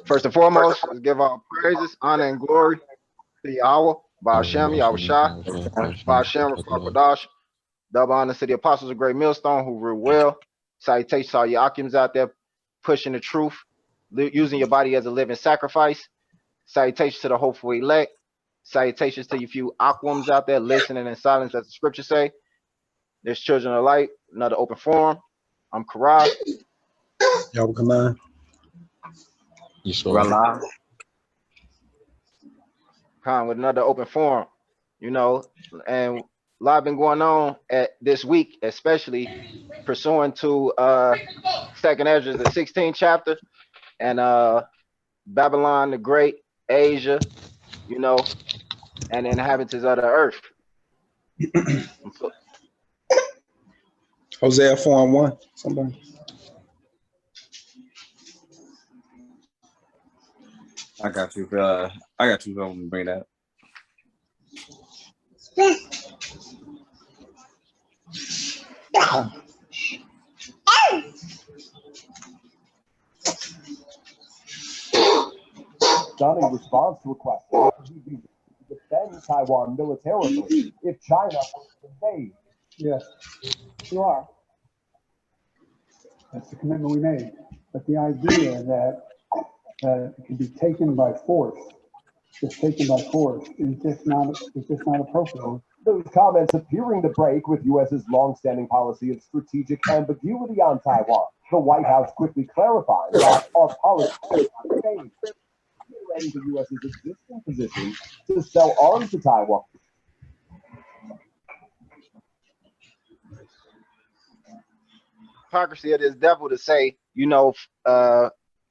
First and foremost, let's give all praises, honor, and glory to Yahweh, Ba'ashem, Yahweh Shah, Ba'ashem, Rakwadash. Double honor to the apostles of Great Millstone who rule well. Salutations to all your Akims out there pushing the truth, using your body as a living sacrifice. Salutations to the hopeful elect. Salutations to you few Aquams out there listening in silence, as the scriptures say. There's children of light, another open forum. I'm Karaz. Y'all come on. Rala. Con with another open forum, you know, and a lot been going on at this week, especially pursuant to Second Ezra, the 16th chapter, and Babylon the Great, Asia, you know, and the inhabitants of the earth. Hosea 4:1. Somebody. I got you. I got you. I'm gonna bring that. Stunning response to a question to defend Taiwan militarily if China was to invade. Yes, you are. That's the commitment we made. But the idea that it can be taken by force, just taken by force, is just not appropriate. Those comments appearing to break with U.S.'s long-standing policy of strategic ambiguity on Taiwan. The White House quickly clarifying that our policy has not changed, reiterating the U.S.'s existing position to sell arms to Taiwan. Hypocrisy of this devil to say, you know,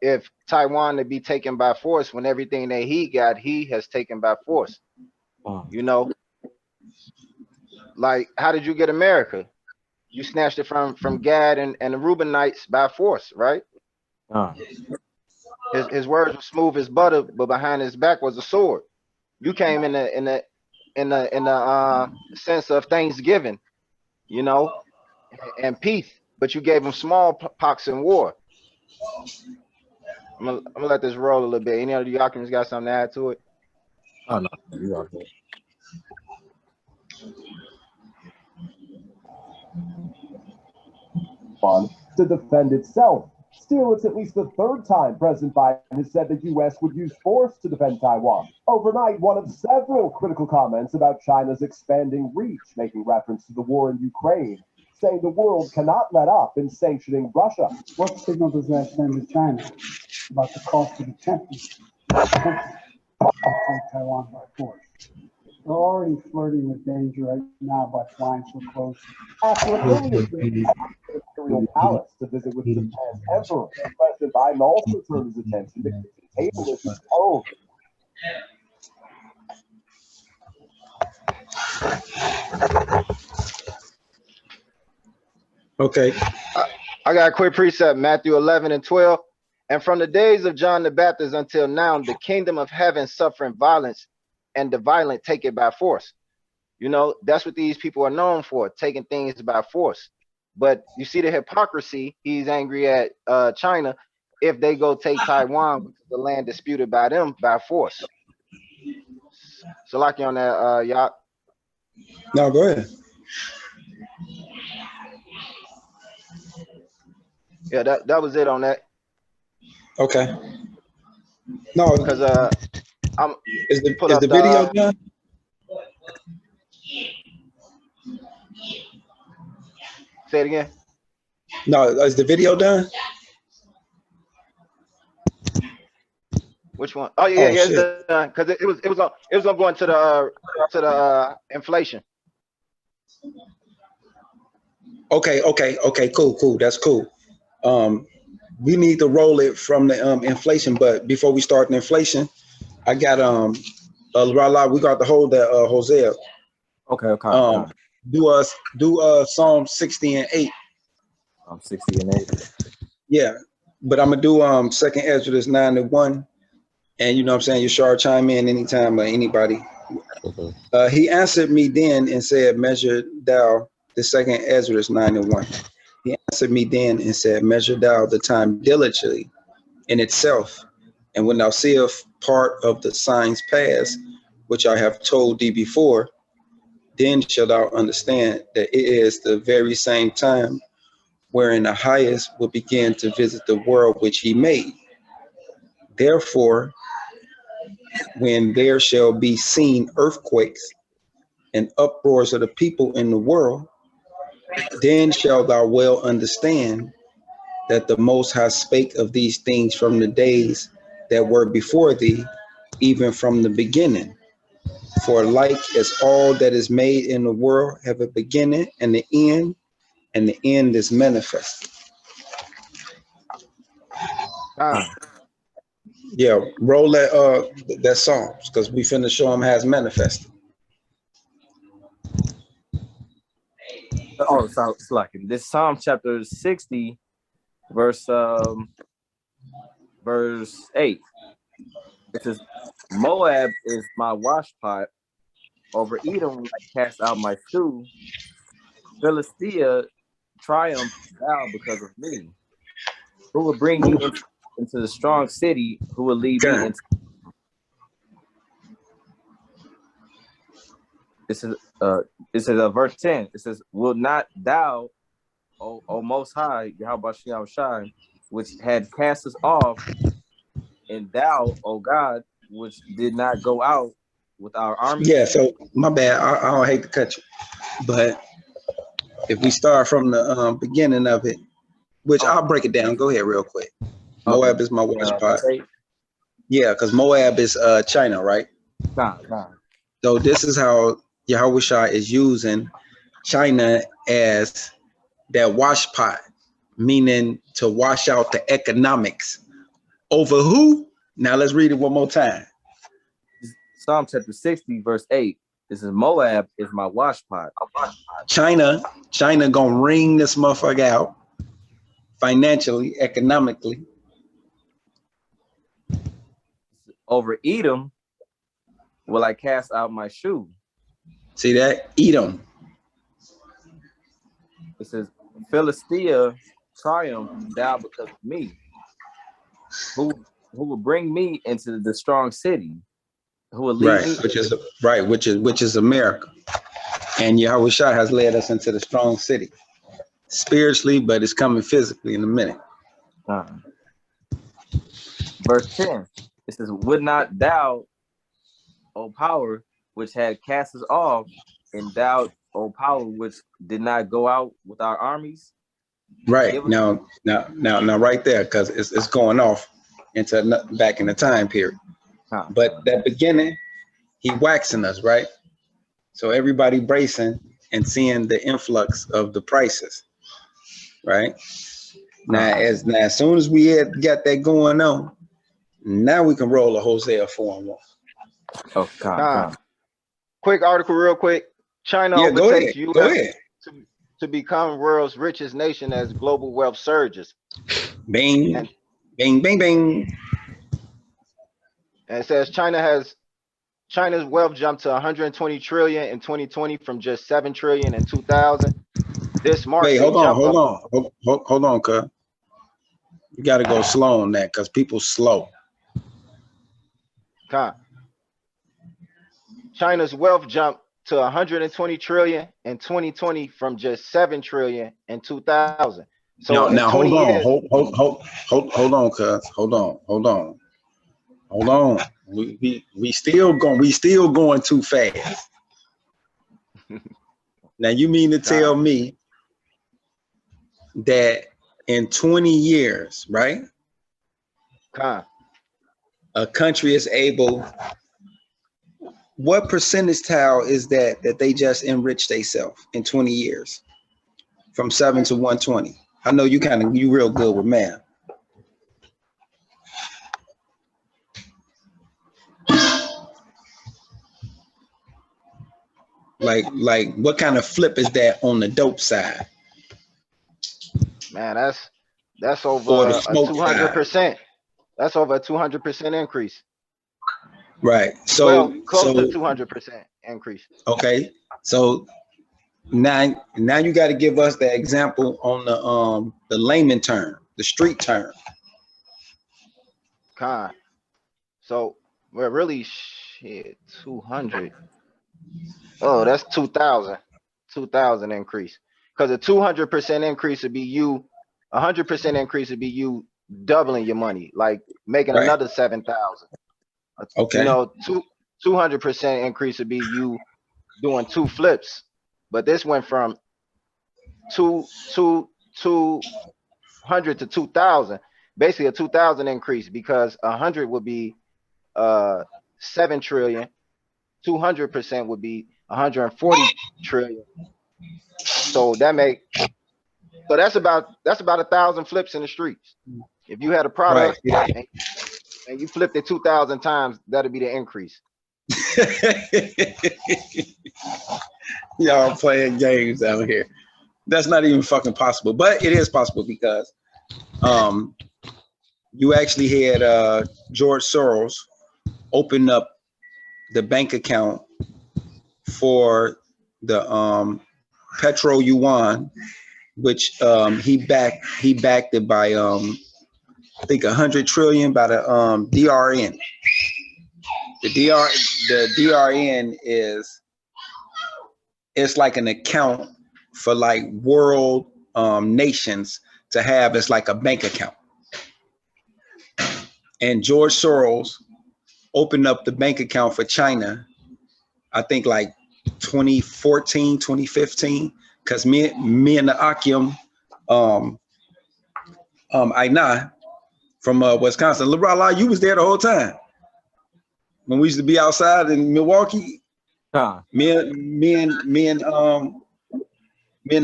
if Taiwan to be taken by force when everything that he got, he has taken by force. You know, like how did you get America? You snatched it from Gad and the Reubenites by force, right? His words were smooth as butter, but behind his back was a sword. You came in the sense of thanksgiving, you know, and peace, but you gave him smallpox and war. I'm gonna let this roll a little bit. Any other Yakins got something to add to it? Oh no, you are good. To defend itself. Still, it's at least the third time President Biden has said the U.S. would use force to defend Taiwan. Overnight, one of several critical comments about China's expanding reach, making reference to the war in Ukraine, saying the world cannot let up in sanctioning Russia. What signal does that send to China about the cost of attempting to take Taiwan by force? They're already flirting with danger right now by flying so close. After an earlier trip to the Imperial Palace to visit with Japan's emperor, President Biden also turned his attention to kitchen table issues home. Okay. I got a quick precept, Matthew 11 and 12. And from the days of John the Baptist until now, the kingdom of heaven suffering violence, and the violent take it by force. You know, that's what these people are known for, taking things by force. But you see the hypocrisy. He's angry at China if they go take Taiwan, which is the land disputed by them, by force. So like you on that, Yacht. No, go ahead. Yeah, that was it on that. Okay. No, because I'm is the video done? Say it again. No, is the video done? Which one? Oh yeah, yeah, it's done. Because it was gonna go into the inflation. Okay, cool. That's cool. We need to roll it from the inflation, but before we start the inflation, I got we got to hold that Hosea. Okay. Do Psalm 60 and 8. 60 and 8. Yeah, but I'm gonna do Second Ezra 9 and 1, and you know what I'm saying, Yashar chime in anytime or anybody. He answered me then and said, measure thou the Second Ezra 9 and 1. He answered me then and said, measure thou the time diligently in itself, And when thou seest part of the signs past, which I have told thee before, then shalt thou understand that it is the very same time wherein the highest will begin to visit the world which he made. Therefore, when there shall be seen earthquakes and uproars of the people in the world, then shalt thou well understand that the Most High spake of these things from the days that were before thee, even from the beginning. For like as all that is made in the world have a beginning and the end is manifest. Yeah, roll that Psalms, because we finna show them how it's manifested. Oh, it's like this Psalm chapter 60, verse 8. It says, Moab is my washpot. Over Edom I cast out my shoe. Philistia triumphed thou because of me. Who will bring me into the strong city? Who will lead me into? This is verse 10. It says, will not thou, O Most High, Yahweh Shai, which had cast us off, and thou, O God, which did not go out with our army? Yeah, so my bad. I don't hate to cut you, but if we start from the beginning of it, which I'll break it down. Go ahead real quick. Moab is my water spot. Yeah, because Moab is China, right? Nah. So this is how Yahweh Shai is using China as that wash pot, meaning to wash out the economics. Over who? Now let's read it one more time. Psalm chapter 60, verse 8. This is Moab is my washpot. China gonna wring this motherfucker out financially, economically. Over Edom will I cast out my shoe. See that? Edom. It says, Philistia triumphed thou because of me. Who will bring me into the strong city? Who will lead me? Which is America. And Yahweh Shai has led us into the strong city. Spiritually, but it's coming physically in a minute. Verse 10. It says, would not thou, O power, which had cast us off, and thou, O power, which did not go out with our armies? Right. Now right there, because it's going off into back in the time period. But that beginning, he waxing us, right? So everybody bracing and seeing the influx of the prices, right? Now, as soon as we got that going on, now we can roll a Hosea 4:1. Oh, quick article, real quick. China overtakes U.S. to become world's richest nation as global wealth surges. Bing, bing, bing, bing. And it says China's wealth jumped to 120 trillion in 2020 from just 7 trillion in 2000. This marks hold on, cuz. You got to go slow on that because people slow. China's wealth jumped to 120 trillion in 2020 from just 7 trillion in 2000. So now hold on, cuz. Hold on. We still going too fast. Now you mean to tell me that in 20 years, right? A country is able, what percentage is that they just enrich themselves in 20 years from 7 to 120? I know you real good with math. Like what kind of flip is that on the dope side? Man, that's over a 200%. That's over a 200% increase. Right. So close to 200% increase. Okay. So now you got to give us the example on the layman term, the street term. So we're really shit 200. Oh, that's 2,000. 2,000 increase. Because a 200% increase would be you, 100% increase would be you doubling your money, like making Right. another 7,000. Okay. You know, 200% increase would be you doing 2 flips. But this went from 200 to 2,000, basically a 2,000 increase, because 100 would be 7 trillion, 200% would be 140 trillion. So that's about 1,000 flips in the streets. If you had a product Right. and you flipped it 2,000 times, that'd be the increase. Y'all playing games out here. That's not even fucking possible, but it is possible because you actually had George Soros open up the bank account for the Petro Yuan, which he backed it by I think 100 trillion by the DRN. The DRN it's like an account for like world nations to have. It's like a bank account. And George Soros opened up the bank account for China, I think like 2014, 2015, because me and the Akim Aina from Wisconsin. LeBron, you was there the whole time. When we used to be outside in Milwaukee, me and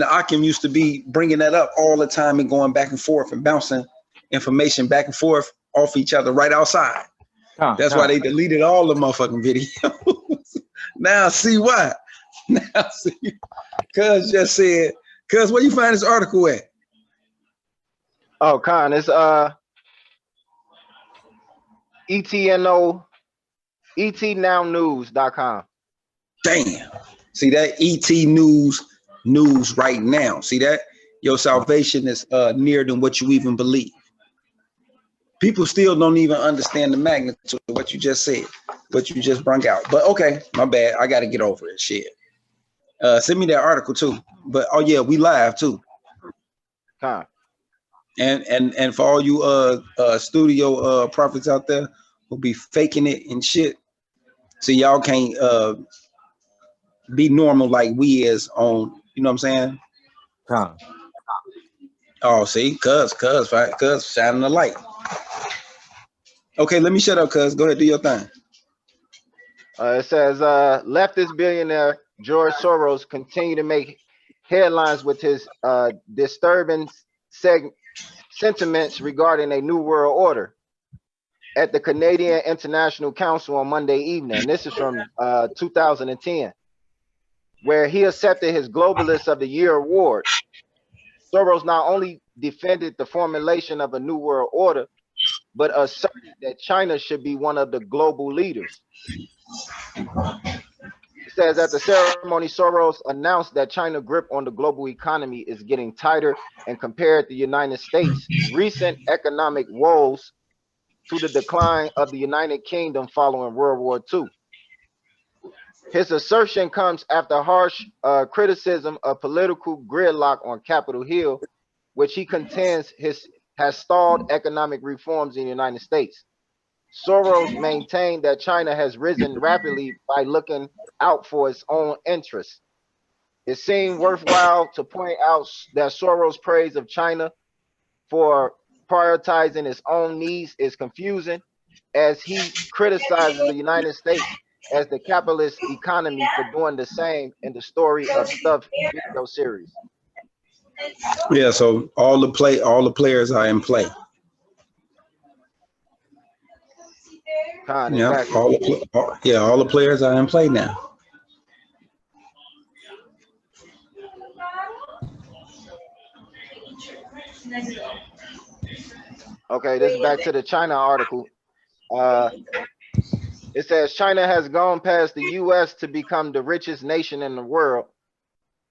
the Akim used to be bringing that up all the time and going back and forth and bouncing information back and forth off each other right outside. That's why they deleted all the motherfucking videos. Now see why. Now see, Cuz just said, Cuz, where you find this article at? Oh, Con, it's etnownews.com. Damn. See that? ET news right now. See that? Your salvation is nearer than what you even believe. People still don't even understand the magnitude of what you just said, what you just brung out. But okay, my bad. I got to get over it. Shit. Send me that article too. But oh yeah, we live too. Con. And for all you studio prophets out there who be faking it and shit, so y'all can't be normal like we is on. You know what I'm saying? Con. Oh, see, cuz shining the light. Okay, let me shut up, cuz. Go ahead, do your thing. It says leftist billionaire George Soros continue to make headlines with his disturbing sentiments regarding a new world order at the Canadian International Council on Monday evening. This is from 2010, where he accepted his Globalist of the Year award. Soros not only defended the formulation of a new world order, but asserted that China should be one of the global leaders. It says at the ceremony, Soros announced that China's grip on the global economy is getting tighter and compared the United States' recent economic woes to the decline of the United Kingdom following World War II. His assertion comes after harsh criticism of political gridlock on Capitol Hill, which he contends has stalled economic reforms in the United States. Soros maintained that China has risen rapidly by looking out for its own interests. It seemed worthwhile to point out that Soros' praise of China for prioritizing its own needs is confusing, as he criticizes the United States as the capitalist economy for doing the same in the Story of Stuff video series. Yeah, so all the players are in play. Yeah, exactly. all the players are in play now. Okay, this is back to the China article. It says China has gone past the U.S. to become the richest nation in the world,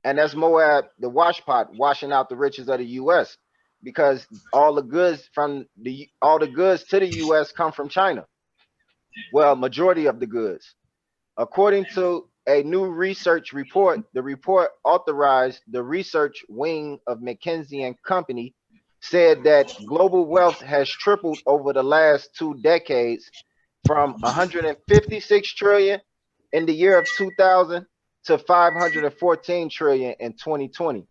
and that's Moab, the washpot, washing out the riches of the U.S. because all the goods to the U.S. come from China. well, majority of the goods. According to a new research report, the report authorized the research wing of McKinsey and Company said that global wealth has tripled over the last 2 decades from 156 trillion in the year of 2000 to 514 trillion in 2020.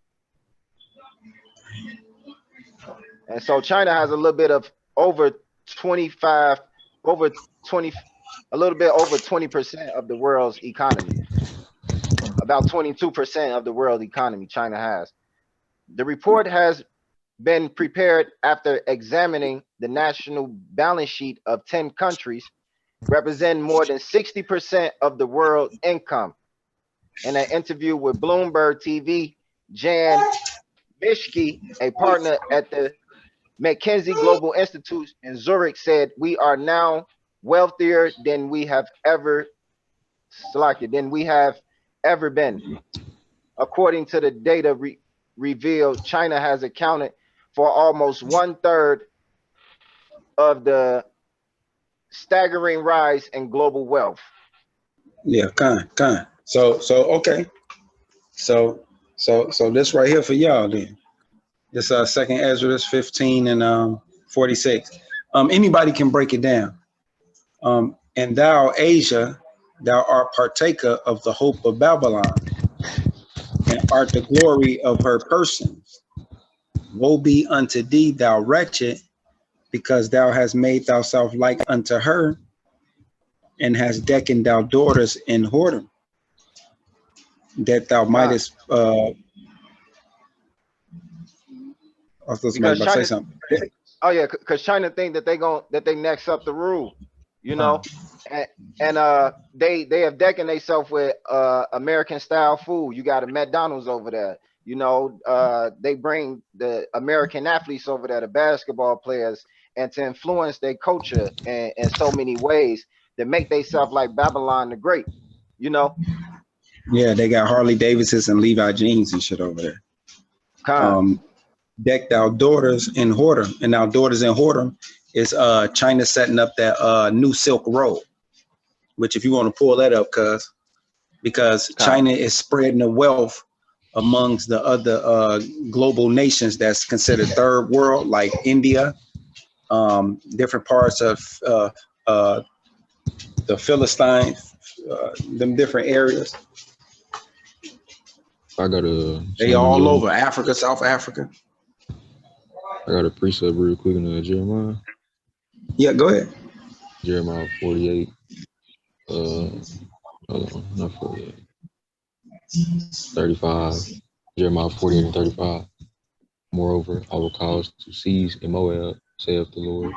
And so China has a little bit of over 25, over 20, a little bit over 20% of the world's economy. About 22% of the world economy China has. The report has been prepared after examining the national balance sheet of 10 countries, representing more than 60% of the world income. In an interview with Bloomberg TV, Jan Mischke, a partner at the McKinsey Global Institute in Zurich, said, "We are now wealthier than we have ever been." According to the data revealed, China has accounted for almost 1/3 of the staggering rise in global wealth. Yeah, kind. So okay. So this right here for y'all then. This second Ezra 15 and 46. Anybody can break it down. And thou, Asia, thou art partaker of the hope of Babylon, and art the glory of her persons. Woe be unto thee, thou wretched, because thou hast made thyself like unto her, and hast deckened thou daughters in whoredom, that thou mightest. I was about to say something. Oh yeah, because China think that they next up the rule, you know, and they have decking themselves with American style food. You got a McDonald's over there, you know. They bring the American athletes over there, the basketball players, and to influence their culture in so many ways that make themselves like Babylon the Great, you know. Yeah, they got Harley Davidsons and Levi jeans and shit over there. Deck thou daughters in whoredom, and our daughters in whoredom is China setting up that new Silk Road, which if you want to pull that up, because China is spreading the wealth amongst the other global nations that's considered third world, like India, different parts of the Philistine, them different areas. They all over Africa, South Africa. I got a precept real quick in Jeremiah. Yeah, go ahead. Jeremiah 48. Hold on, not 48. 35. Jeremiah 48 and 35. Moreover, I will cause to cease in Moab, saith the Lord,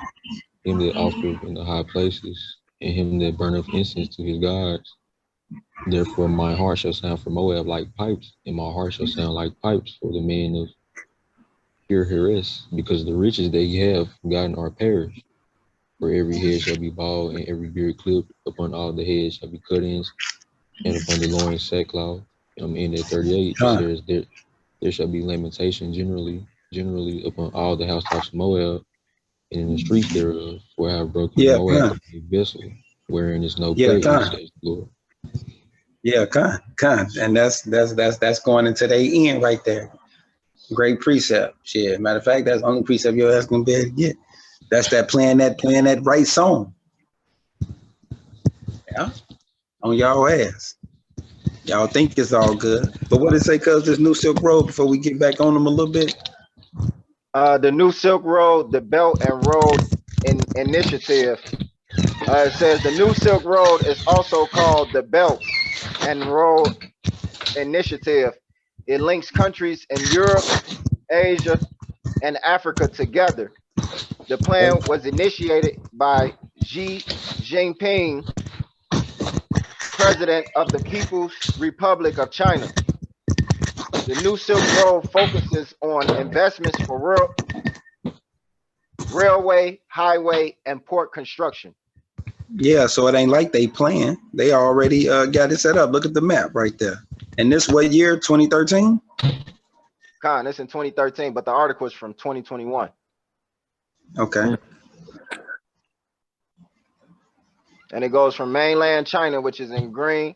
him that offereth in the high places, and him that burneth incense to his gods. Therefore my heart shall sound for Moab like pipes, and my heart shall sound like pipes for the men of Kir-Heres, because the riches they have gotten are perished. For every head shall be bald, and every beard clipped. Upon all the heads shall be cut-ins, and upon the loins sackcloth. In at 38, it says there shall be lamentation generally upon all the housetops of Moab, and in the streets thereof, for I have broken Moab like a vessel, wherein is no praise, says the Lord. Yeah, and that's going into their end right there. Great precept. Shit. Matter of fact, that's the only precept your ass gonna be able to get. That's that playing that right song. Yeah. On y'all ass. Y'all think it's all good. But what did it say, cuz this new Silk Road before we get back on them a little bit? The new Silk Road, the Belt and Road Initiative. It says the new Silk Road is also called the Belt and Road Initiative. It links countries in Europe, Asia, and Africa together. The plan was initiated by Xi Jinping, President of the People's Republic of China. The new Silk Road focuses on investments for railway, highway, and port construction. Yeah, so it ain't like they plan. They already got it set up. Look at the map right there. And this what year? 2013? It's in 2013, but the article is from 2021. Okay. And it goes from mainland China, which is in green.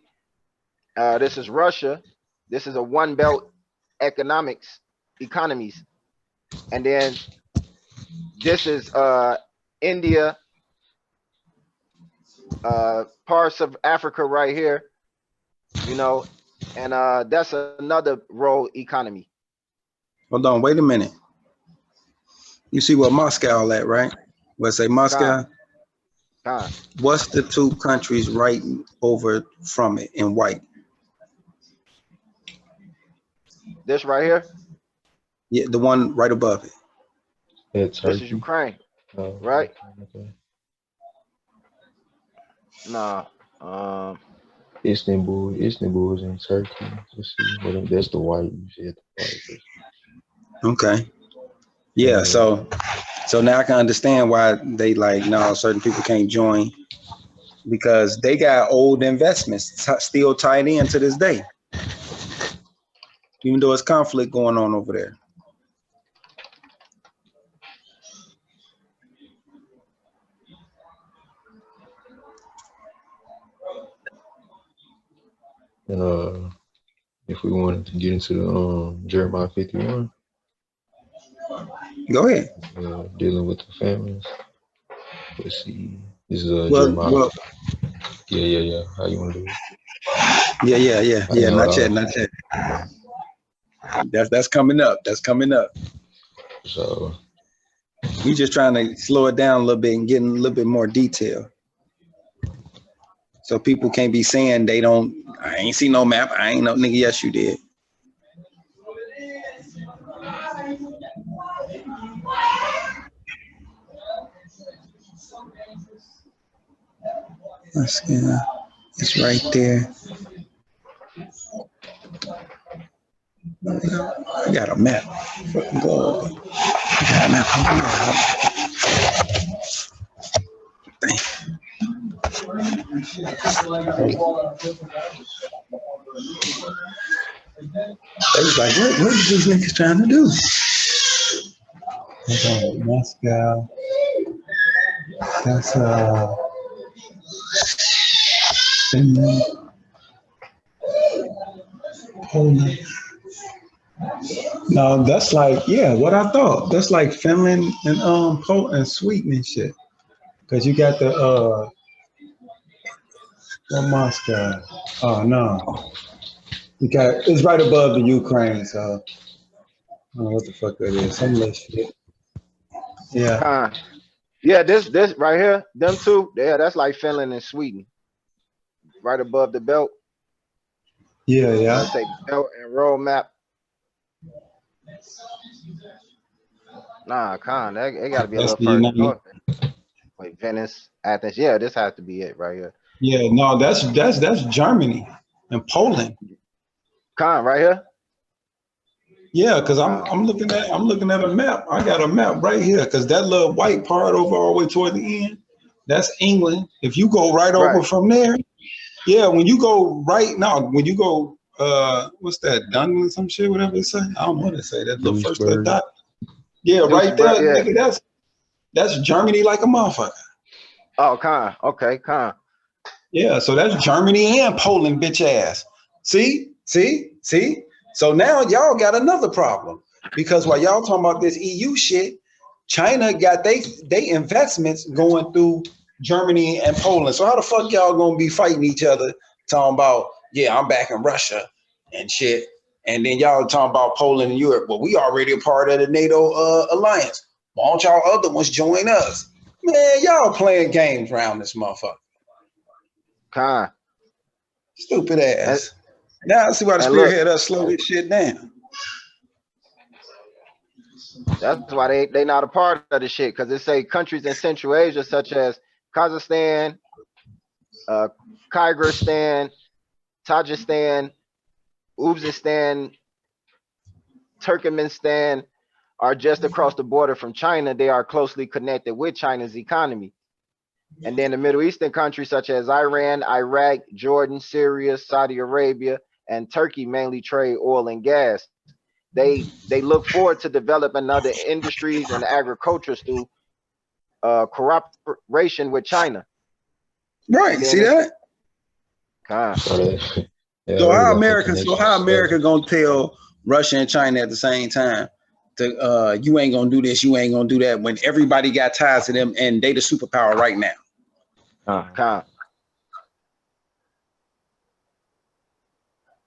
This is Russia. This is a one belt economies. And then this is India, parts of Africa right here, you know, and that's another road economy. Hold on, wait a minute. You see what Moscow at, right? Let's say Moscow. What's the two countries right over from it in white? This right here? Yeah, the one right above it. That's This is Ukraine, right? Okay. Nah. Istanbul is in Turkey. Let's see. But that's the white. You said the white. Okay. Yeah. So now I can understand why they like no certain people can't join, because they got old investments still tied in to this day, even though it's conflict going on over there. And if we wanted to get into the Jeremiah 51, go ahead. Dealing with the families. Let's see. This is Jeremiah. Well, yeah. How you want to do it? Yeah. Not yet. That's coming up. So we just trying to slow it down a little bit and get in a little bit more detail, so people can't be saying they don't. I ain't see no map. I ain't no nigga. Yes, you did. It's right there. I got a map. Go. I got a map. They was like, what is these niggas trying to do? Okay, Moscow. That's Finland. Poland. No, that's like, what I thought. That's like Finland and Poland and Sweden and shit. Cause you got the Moscow. Oh no. It's right above the Ukraine, so I don't know what the fuck that is. Some little shit. Yeah. Yeah, this right here, them two, yeah, that's like Finland and Sweden. Right above the belt. Yeah. Let's take belt and road map. Nah, it gotta be a little further north. Like Venice, Athens. Yeah, this has to be it right here. Yeah, no, that's Germany and Poland. Right here. Yeah, because I'm looking at a map. I got a map right here, because that little white part over all the way toward the end, that's England. If you go right over from there, when you go what's that, Dungan, some shit, whatever they say. I don't know what they say. That little first little dot. Yeah, right there. Yeah. Nigga, that's Germany like a motherfucker. Oh, okay, Yeah, so that's Germany and Poland, bitch ass. See? So now y'all got another problem, because while y'all talking about this EU shit, China got they investments going through Germany and Poland. So how the fuck y'all gonna be fighting each other, talking about, I'm back in Russia and shit, and then y'all talking about Poland and Europe? Well, we already a part of the NATO alliance. Why don't y'all other ones join us? Man, y'all playing games around this motherfucker. Stupid ass. Now I see why the spearhead us slow this shit down. That's why they not a part of the shit, because it say countries in Central Asia such as Kazakhstan, Kyrgyzstan, Tajikistan, Uzbekistan, Turkmenistan are just across the border from China. They are closely connected with China's economy. And then the Middle Eastern countries such as Iran, Iraq, Jordan, Syria, Saudi Arabia, and Turkey mainly trade oil and gas. They look forward to developing other industries and agriculture through cooperation with China. Right. See that? Con. So that, yeah, So I how really got America? that So connection. how America gonna tell Russia and China at the same time to you ain't gonna do this, you ain't gonna do that when everybody got ties to them and they the superpower right now? Con.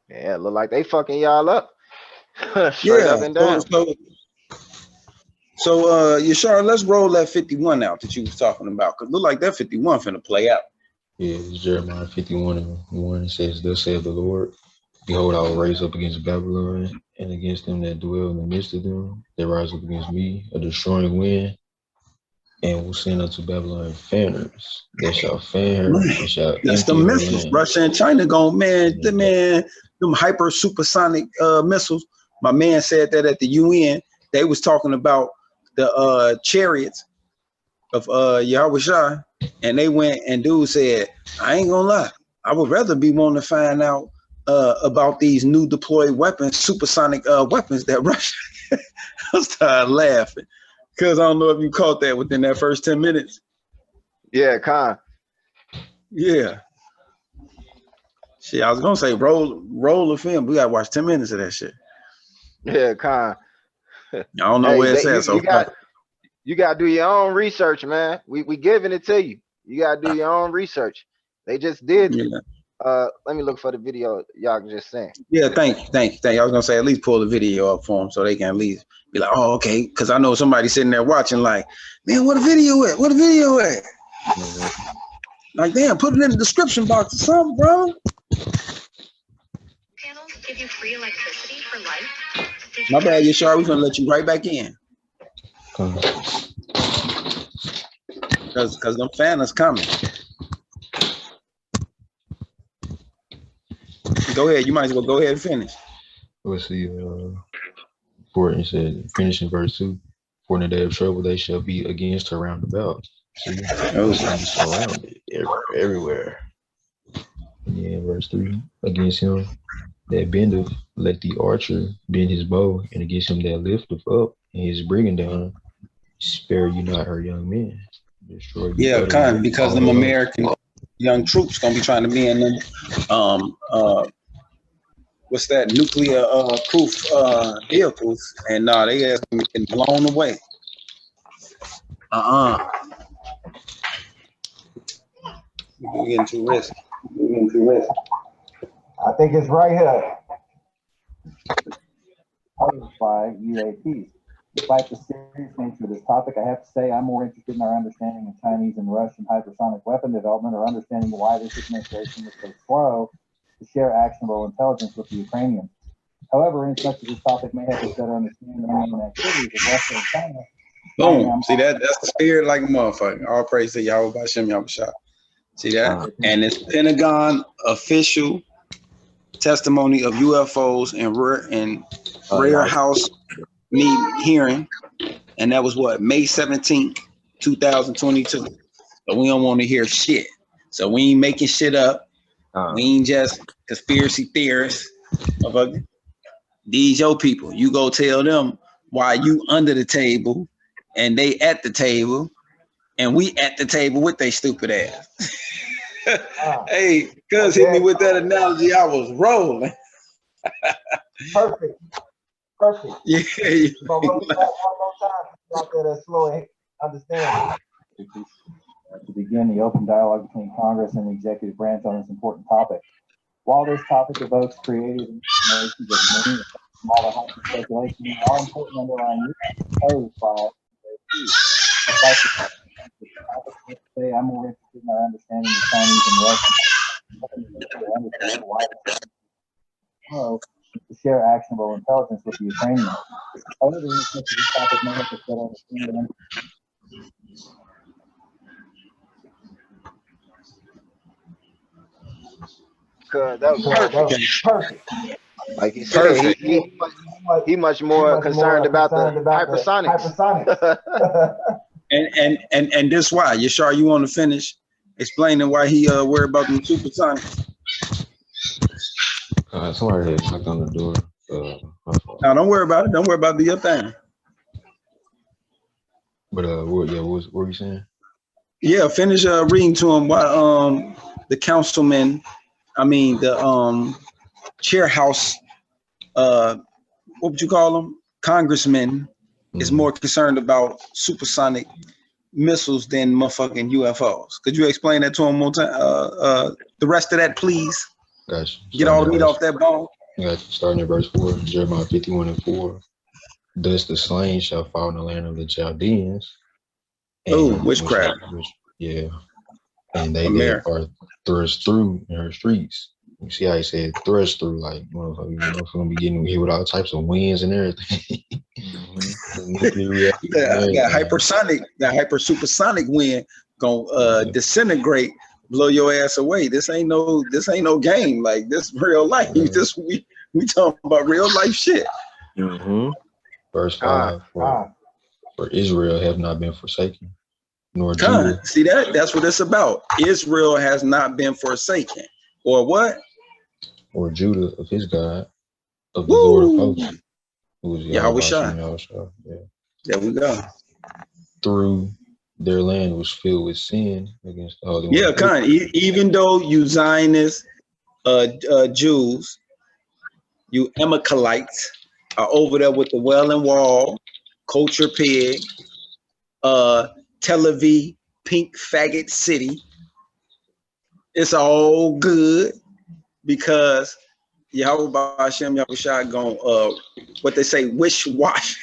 Yeah, it look like they fucking y'all up. Straight up and down. So Yashar, let's roll that 51 out that you was talking about. Cause look like that 51 finna play out. Yeah, it's Jeremiah 51:1. It says, "Thus saith the Lord, behold, I will raise up against Babylon and against them that dwell in the midst of them, that rise up against me, a destroying wind, and will send unto Babylon fanners that shall fan her and shall That's the empty her missiles. land." Russia and China going, them hyper supersonic missiles. My man said that at the UN, they was talking about the chariots of Yahweh Shah, and they went and dude said, I ain't gonna lie, I would rather be wanting to find out about these new deployed weapons, supersonic weapons that Russia. I started laughing because I don't know if you caught that within that first 10 minutes. Yeah, Con. Yeah. Shit, I was gonna say roll the film. We gotta watch 10 minutes of that shit. Yeah, Con. I don't know where it's at. So you gotta do your own research, man. We giving it to you. You gotta do your own research. They just did. Yeah. Let me look for the video y'all just saying. Yeah, thank you. I was gonna say at least pull the video up for them so they can at least be like, oh, okay. Because I know somebody sitting there watching, like, man, what a video at? What a video at? Like, damn, put it in the description box or something, bro. Panels give you free electricity for life. My bad, Yashar. We're gonna let you right back in. Because them fans coming. Go ahead. You might as well go ahead and finish. Let's see. For it said, finishing verse 2. For in the day of trouble they shall be against her round about. See, surrounded everywhere. And then verse 3, against him that bendeth, let the archer bend his bow, and against him that lifteth up and his bringing down, spare you not her young men. Destroy you because them American young troops gonna be trying to be in them what's that, nuclear proof vehicles, and they have been blown away. We're getting too risky. I think it's right here. By UAPs. Despite the serious nature of this topic, I have to say I'm more interested in our understanding of Chinese and Russian hypersonic weapon development, or understanding why this administration was so slow to share actionable intelligence with the Ukrainians. However, in such as this topic may help us better understand the main activities of Russia and China. Boom. See that's the spirit like a motherfucker. All praise to Yahweh Bashem Yahweh Shah. See that? And it's Pentagon official testimony of UFOs and rare house hearing, and that was what, May 17th, 2022. So we don't want to hear shit. So we ain't making shit up. We ain't just conspiracy theorists. These your people. You go tell them why you under the table and they at the table and we at the table with they stupid ass. Hey, cuz hit me with that analogy. I was rolling. Perfect. Yeah. But one more time, out there that slow and understand. To begin the open dialogue between Congress and the executive branch on this important topic. While this topic evokes creative imaginations of many, all the hyper speculation, all important underlying issues posed by say I'm more interested in our understanding of Chinese and Russian to share actionable intelligence with the Ukrainians. However, in such as this topic may have to better understand them. Cause that was perfect. Like he said, he much more concerned about the hypersonics. and this why, Yashar, you want to finish explaining why he worried about them supersonics? Somebody had knocked on the door. No, don't worry about it. Don't worry about the other thing. But what were you saying? Yeah, finish reading to him while the councilman, the chairhouse, what would you call him? Congressman is more concerned about supersonic missiles than motherfucking UFOs. Could you explain that to him one time? The rest of that, please. Gotcha. Get all the meat off that bone. Gotcha. Starting at verse 4, Jeremiah 51:4. Thus the slain shall fall in the land of the Chaldeans. Oh, witchcraft. Yeah. And they America. are thrust through in her streets. You see how he said thrust through, like, motherfuckers gonna be getting hit with all types of winds and everything. That hyper supersonic wind gonna disintegrate, blow your ass away. This ain't no game. Like, this real life. This we talking about real life shit. Verse 5, for Israel have not been forsaken, nor Judah. See that? That's what it's about. Israel has not been forsaken. Or what? Or Judah of his God, of the Lord of hosts, who is Yahweh. Yeah. There we go. Through their land was filled with sin against the Holy One. Yeah, even though you Zionists, Jews, you Amalekites are over there with the Wailing Wall, Culture Pig, Tel Aviv, Pink Faggot City. It's all good because Yahweh Hashem Yahushua gonna what they say, wish wash.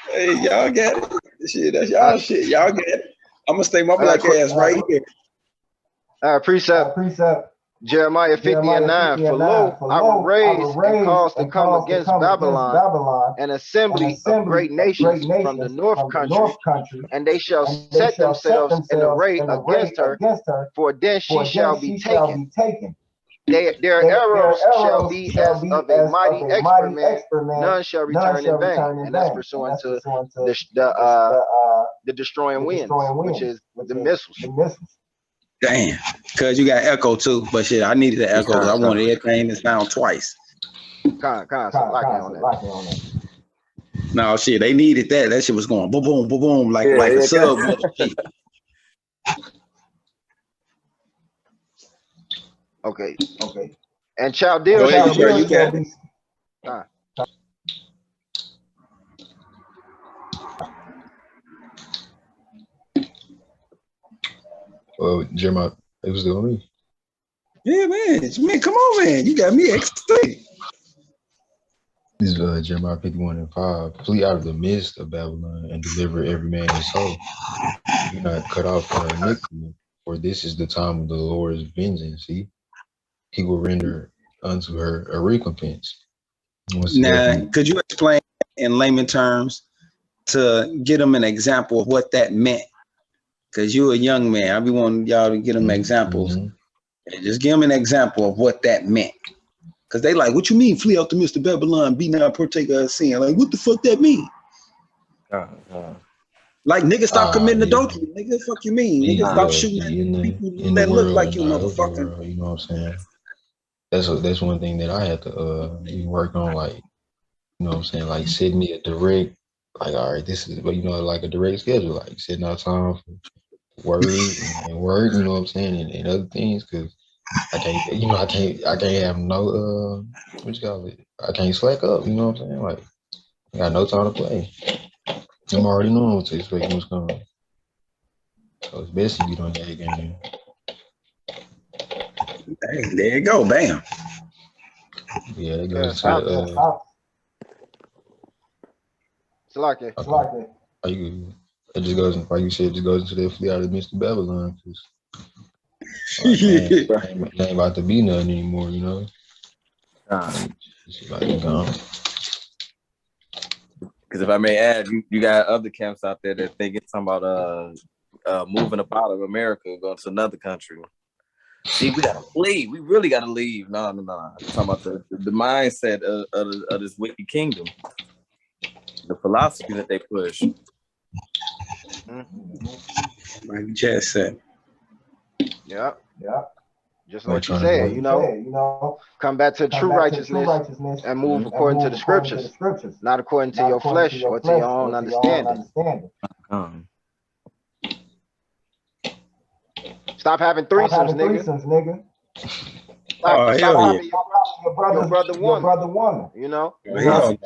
Hey, y'all get it? Shit, that's y'all shit. Y'all get it. I'm gonna stay my black ass right here. Precept. Jeremiah 50:9. For lo, I will raise and cause to come against Babylon an assembly of great nations from the north country, and they shall set themselves in array against her, for then she shall be taken. Their arrows shall be as of a mighty expert man, none shall return in vain. And that's pursuant to the destroying winds, which is the missiles. Damn, cause you got echo too, but shit, I needed the echo. I wanted everything to sound twice. No shit, they needed that. That shit was going boom, boom, boom, boom, like a sub. Okay. And Chaldeans shall be. Well, Jeremiah, it was still me. Yeah, man, come on, man. You got me excited. This is Jeremiah 51:5. Flee out of the midst of Babylon and deliver every man his soul. Do not cut off her iniquity, for this is the time of the Lord's vengeance. See, he will render unto her a recompense. Now, could you explain in layman terms to get them an example of what that meant? Because you're a young man. I be wanting y'all to get them examples. And just give them an example of what that meant. Because they like, what you mean flee out the midst of Babylon, be not partaker of sin? Like, what the fuck that mean? Like, nigga, stop committing adultery. Nigga, fuck you mean? Nigga, stop shooting people that look like you, motherfucker. You know what I'm saying? That's one thing that I had to work on, like, you know what I'm saying? Like, send me a direct, like, all right, this is, like a direct schedule, like setting out time for work and work, you know what I'm saying, and other things, because I can't have no, what you call it? I can't slack up, you know what I'm saying? Like, I got no time to play. I'm already knowing what to expect what's coming. So it's best if you don't get a game. Hey, there you go, bam. Yeah, that goes to Salaki. It just goes, like you said, it just goes into that flee out of Mr. Babylon. It ain't about to be nothing anymore, you know? It's like gone. Because if I may add, you got other camps out there that think it's talking about moving up out of America and going to another country. See, we gotta flee. We really gotta leave. No. I'm talking about the mindset of this wicked kingdom, the philosophy that they push. Like you just said. Yeah. Just like you said, come back to true righteousness and move according to the scriptures, not according to your flesh or to your own understanding. Stop having threesomes, nigga. Oh, Stop hell having yeah. your brother woman. You know? Oh, hell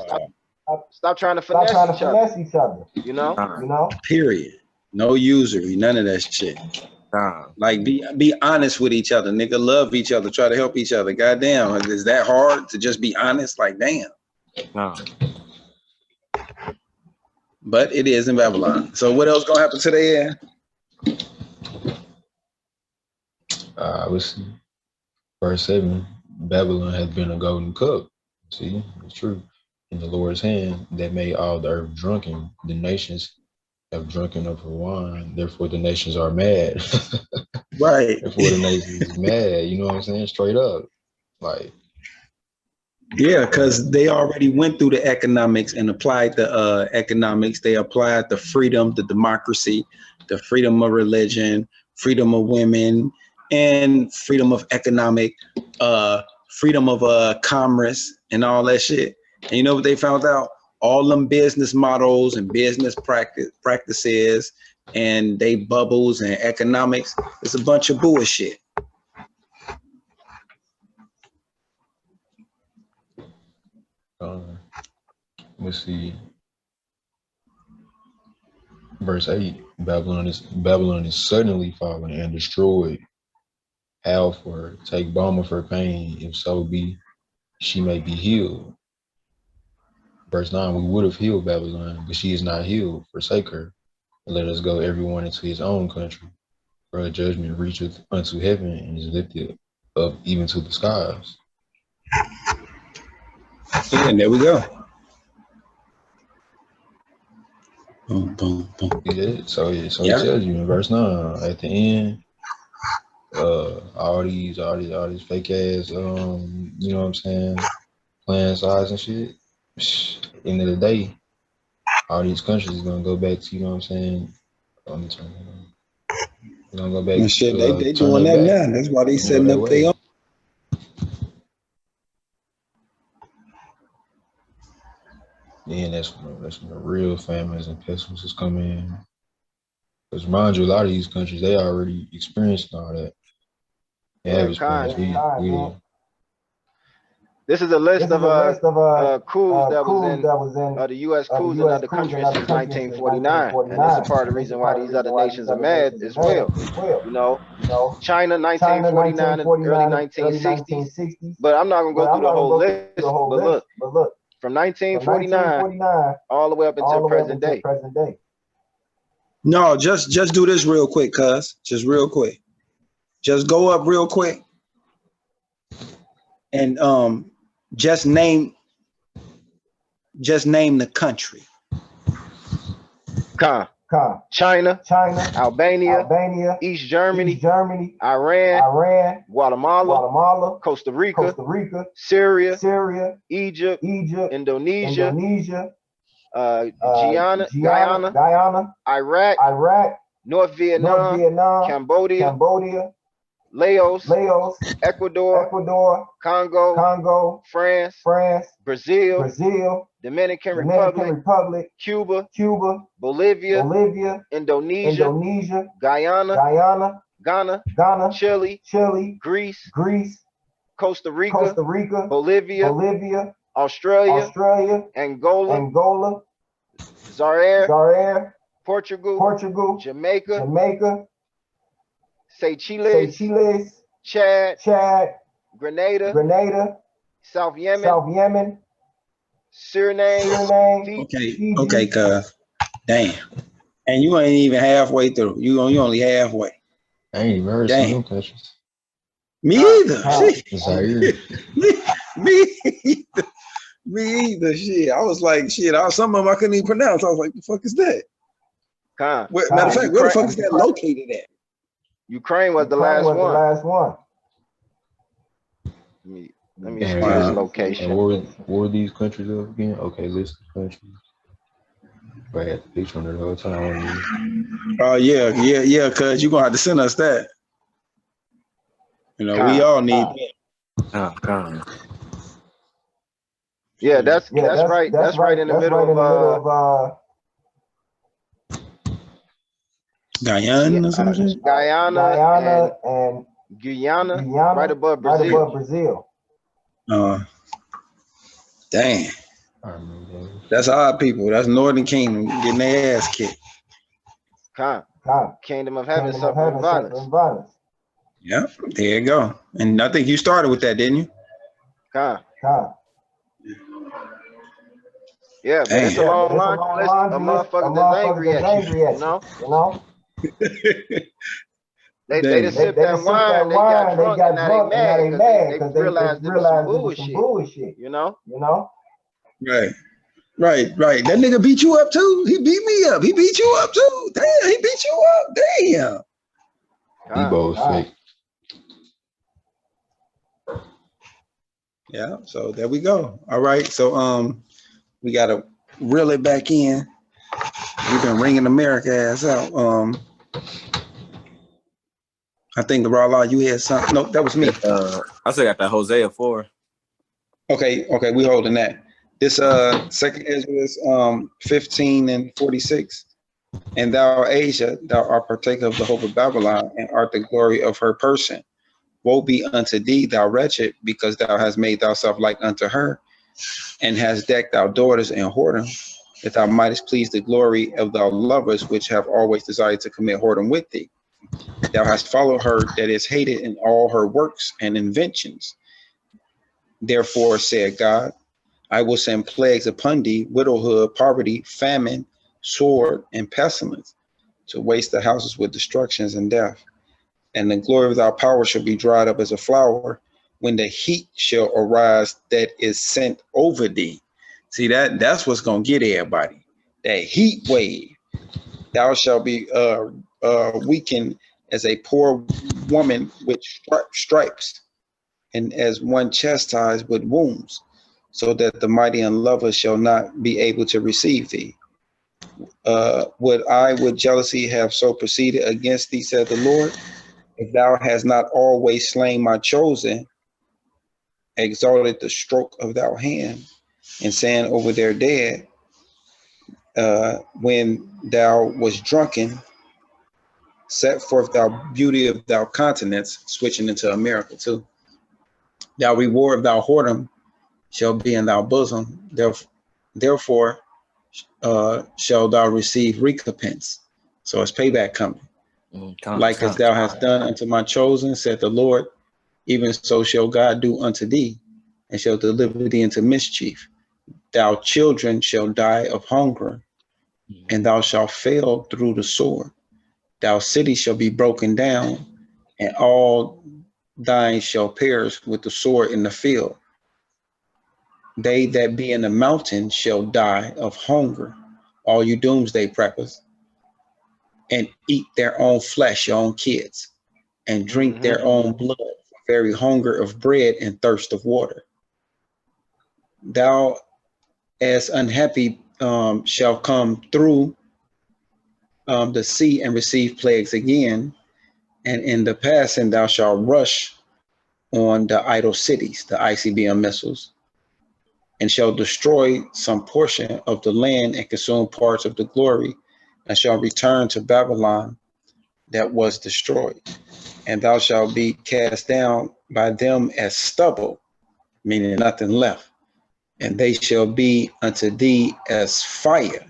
no. Stop trying to finesse each other. You know? Period. No usury, none of that shit. Like be honest with each other, nigga. Love each other, try to help each other. Goddamn, is that hard to just be honest? Like, damn. But it is in Babylon. So what else gonna happen today? Let's see. Verse 7, Babylon has been a golden cup. See, it's true. In the Lord's hand that made all the earth drunken. The nations have drunken of her wine. Therefore, the nations are mad. Right. Therefore, the nations is mad. You know what I'm saying? Straight up. Like, yeah, because they already went through the economics and applied the economics. They applied the freedom, the democracy, the freedom of religion, freedom of women, and freedom of economic, freedom of commerce and all that shit. And you know what they found out? All them business models and business practices and they bubbles and economics, it's a bunch of bullshit. Let's see. Verse 8, Babylon is suddenly fallen and destroyed. Howl for her, take balm of her pain, if so be she may be healed. Verse 9, we would have healed Babylon, but she is not healed. Forsake her, and let us go everyone into his own country. For her judgment reacheth unto heaven and is lifted up even to the skies. And there we go. Boom, boom, boom. Yeah, so it tells you in verse 9 at the end, all these fake ass, you know what I'm saying, plan size and shit. End of the day, all these countries is gonna go back to, you know what I'm saying. Let me turn it on. They're gonna go back. And shit, they doing that back. Now. That's why they setting up their own. Then that's when the real famines and pestilences come in. Because mind you, a lot of these countries, they already experienced all that. They have experienced. This is a list of coups that was in the U.S. coups in other countries since 1949, and that's a part of the reason why these other nations are mad as well. You know, China 1949 and early 1960s. But I'm not gonna go through the whole list. But look, from 1949 all the way up until present day. No, just do this real quick, cuz. Just real quick. Just go up real quick. And just name the country. China, Albania, East Germany, Iran, Guatemala, Costa Rica, Syria, Egypt, Indonesia, Guyana, Iraq, North Vietnam, Cambodia, Laos, Ecuador, Congo, France, Brazil, Dominican Republic, Cuba, Bolivia, Indonesia, Guyana, Ghana, Chile, Greece, Costa Rica, Bolivia, Australia, Angola, Zaire, Portugal, Jamaica, Seychelles, Chad, Grenada, South Yemen, Suriname. Okay, cuz. Damn. And you ain't even halfway through. You only halfway. I ain't even heard some of them countries. Me either. Me either. Shit. I was like, shit. Some of them I couldn't even pronounce. I was like, the fuck is that? Matter of fact, where the fuck is that located at? Ukraine was the last one. Let me see this location. And where these countries up again? Okay, list of countries. But I had to picture on it the whole time. Oh yeah, cuz you're gonna have to send us that. You know, we all need that. Yeah, that's right. That's right in the middle of Guyana or something. Guyana and Guyana, right above Brazil. Damn. That's our people. That's Northern Kingdom getting their ass kicked. Kingdom of Heaven suffering violence. Yep, there you go. And I think you started with that, didn't you? Yeah, but it's a long list of motherfuckers that's angry at you, you know? They just sipped that wine, they got drunk, and now they mad because they realized it was some bullshit, you know? Right. That nigga beat you up too. He beat me up. He beat you up too. Damn, he beat you up. Damn. Debo's fake. Yeah, so there we go. All right, so we gotta reel it back in. We've been ringing America ass out. I think the Raw you had something. No, that was me. I still got that Hosea 4. Okay, we holding that. This second Ezra 15 and 46. And thou, Asia, thou art partaker of the hope of Babylon, and art the glory of her person. Woe be unto thee, thou wretched, because thou hast made thyself like unto her, and hast decked thy daughters in whoredom, that thou mightest please the glory of thy lovers, which have always desired to commit whoredom with thee. Thou hast followed her that is hated in all her works and inventions. Therefore, said God, I will send plagues upon thee, widowhood, poverty, famine, sword, and pestilence, to waste the houses with destructions and death. And the glory of thy power shall be dried up as a flower, when the heat shall arise that is sent over thee. See, that's what's gonna get everybody. That heat wave. Thou shalt be weakened as a poor woman with stripes, and as one chastised with wounds, so that the mighty and lover shall not be able to receive thee. Would I with jealousy have so proceeded against thee, said the Lord, if thou hast not always slain my chosen, exalted the stroke of thy hand, and saying over their dead, when thou was drunken, set forth thy beauty of thy countenance, switching into America too. Thy reward of thy whoredom shall be in thy bosom, therefore shall thou receive recompense. So it's payback coming. Like as thou hast done unto my chosen, said the Lord, even so shall God do unto thee, and shall deliver thee into mischief. Thou children shall die of hunger, and thou shalt fail through the sword. Thou city shall be broken down, and all thine shall perish with the sword in the field. They that be in the mountain shall die of hunger, all you doomsday preppers, and eat their own flesh, your own kids, and drink their own blood, for very hunger of bread and thirst of water. Thou as unhappy shall come through the sea and receive plagues again, and in the passing thou shalt rush on the idol cities, the ICBM missiles, and shall destroy some portion of the land and consume parts of the glory, and shall return to Babylon that was destroyed. And thou shalt be cast down by them as stubble, meaning nothing left. And they shall be unto thee as fire,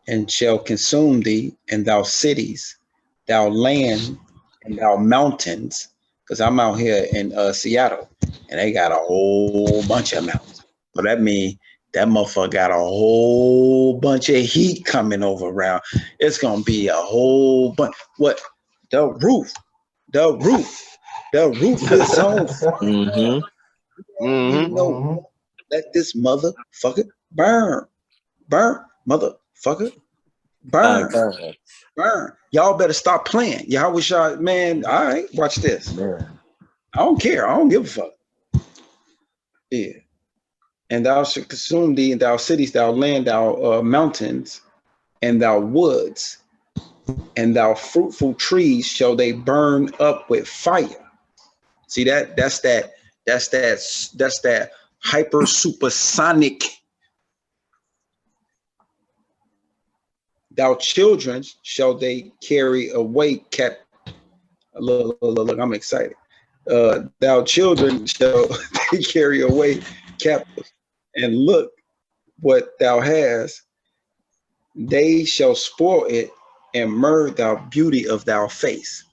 and shall consume thee, and thou cities, thou land, and thou mountains. Because I'm out here in Seattle, and they got a whole bunch of mountains. So that means that motherfucker got a whole bunch of heat coming over around. It's gonna be a whole bunch. What? The roof is on. You know, let this motherfucker burn, motherfucker, burn. Y'all better stop playing. Y'all wish y'all, man. All right, watch this. Man. I don't care. I don't give a fuck. Yeah. And thou shalt consume thee, and thou cities, thou land, thou mountains, and thou woods, and thou fruitful trees shall they burn up with fire. See that? That's that hyper supersonic Thou children shall they carry away kept. Look, I'm excited. Thou children shall they carry away captive, and look what thou hast. They shall spoil it and murder thou beauty of thou face.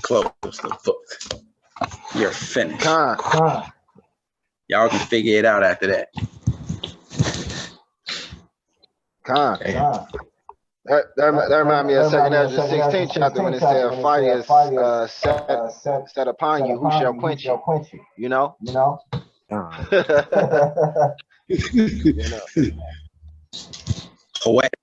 Close the book. You're finished. Y'all can figure it out after that. That remind me of 2nd Ezra 16th chapter when it said, fire is set upon you, who shall quench you? You know? You know? Poetic.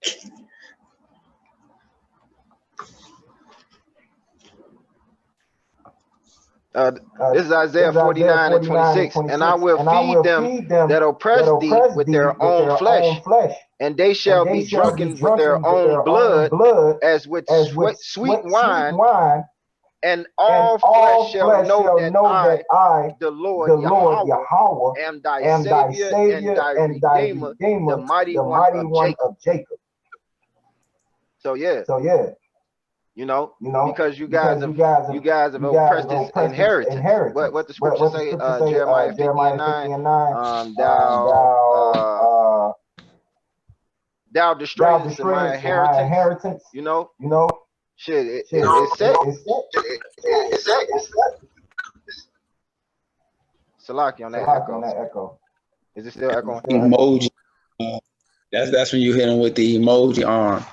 This is Isaiah 49 and 26. And I will feed them that oppress thee with their own flesh, and they shall be drunken with their own blood, as with sweet wine, and all flesh shall know that I, the Lord Yahweh, am thy Savior and thy Redeemer, the mighty one of Jacob. So yeah. You know, because you guys have oppressed his inheritance. What the scripture say, Jeremiah 50 and 9, thou destroyest my inheritance. You know, shit, it's set. Salaki on that echo. Is it still echoing? Emoji. That's when you hit him with the emoji arm.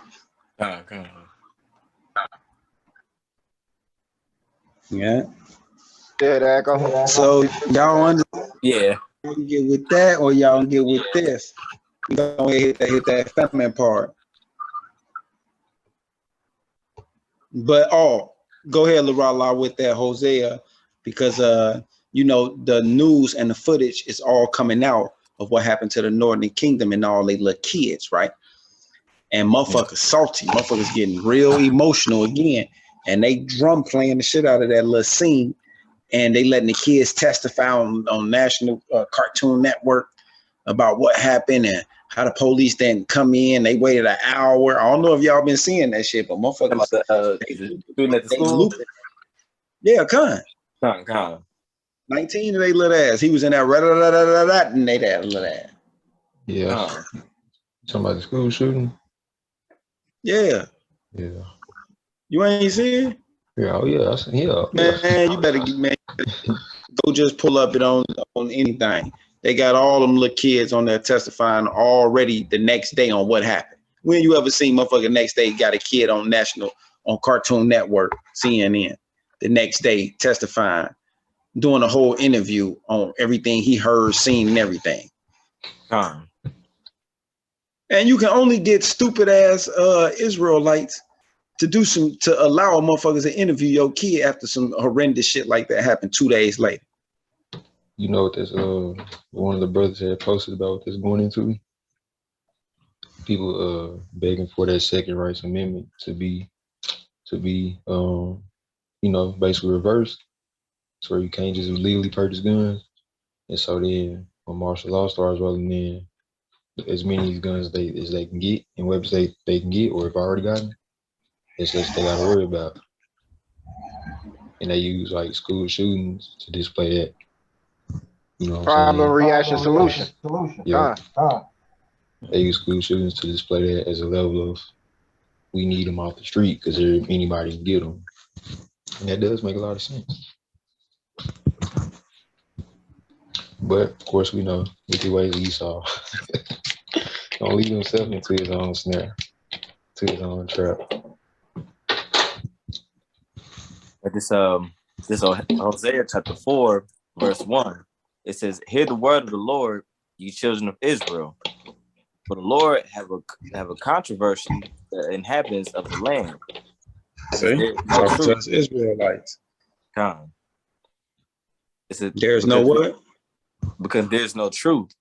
Yeah. So y'all yeah. Get with that, or y'all get with this? Don't hit that feminine part. But go ahead, LaRala, with that Hosea, because you know the news and the footage is all coming out of what happened to the Northern Kingdom and all they little kids, right? And motherfuckers salty, motherfuckers getting real emotional again. And they drum playing the shit out of that little scene, and they letting the kids testify on National Cartoon Network about what happened and how the police didn't come in. They waited an hour. I don't know if y'all been seeing that shit, but motherfuckers, student at the school. Yeah, Con. 19 and they little ass. He was in that and they that little ass. Yeah. Talking about the school shooting. Yeah. Yeah. You ain't see it? Yeah, oh yeah, Man, you better go just pull up it on anything. They got all them little kids on there testifying already the next day on what happened. When you ever seen motherfucker next day got a kid on Cartoon Network, CNN, the next day testifying, doing a whole interview on everything he heard, seen, and everything. And you can only get stupid ass Israelites to allow motherfuckers to interview your kid after some horrendous shit like that happened 2 days later. You know what this one of the brothers had posted about what this going into? People begging for that second rights amendment to be you know, basically reversed. So you can't just legally purchase guns. And so then when martial law starts rolling in, as many of these guns as they can get and weapons they can get or have already gotten, it's just they gotta worry about. And they use like school shootings to display that. You know what I'm saying? Reaction solution. Yeah. They use school shootings to display that as a level of we need them off the street because anybody can get them. And that does make a lot of sense. But of course we know wicked ways of Esau. Don't lead himself into his own snare, to his own trap. But this Hosea chapter 4, verse 1, it says, "Hear the word of the Lord, ye children of Israel. For the Lord have a controversy the inhabitants of the land." See, just Israelites. It says, there's no what? Because there's no truth.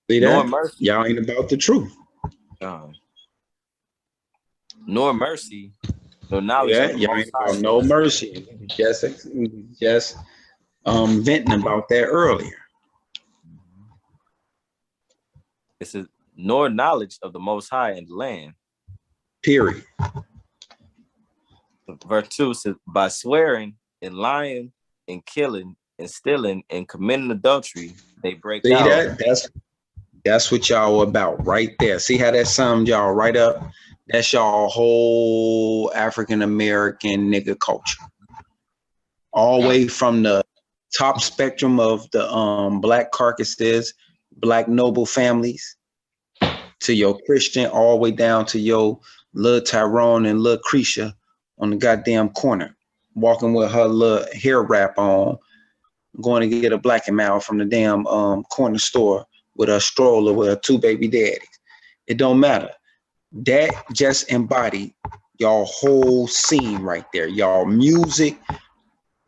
See nor that? mercy. Y'all ain't about the truth. Nor mercy, no knowledge. Yeah, y'all ain't about no mercy. Just venting about that earlier. It says, nor knowledge of the Most High in the land. Period. Verse 2 says, by swearing and lying and killing and stealing and committing adultery, they break See out. that's what y'all about right there. See how that summed y'all right up? That's y'all whole African American nigga culture. All the way from the top spectrum of the black carcasses, black noble families, to your Christian, all the way down to your little Tyrone and little Cretia on the goddamn corner, walking with her little hair wrap on, going to get a Black and Mild from the damn corner store with a stroller with her 2 baby daddies. It don't matter. That just embodied y'all whole scene right there. Y'all music,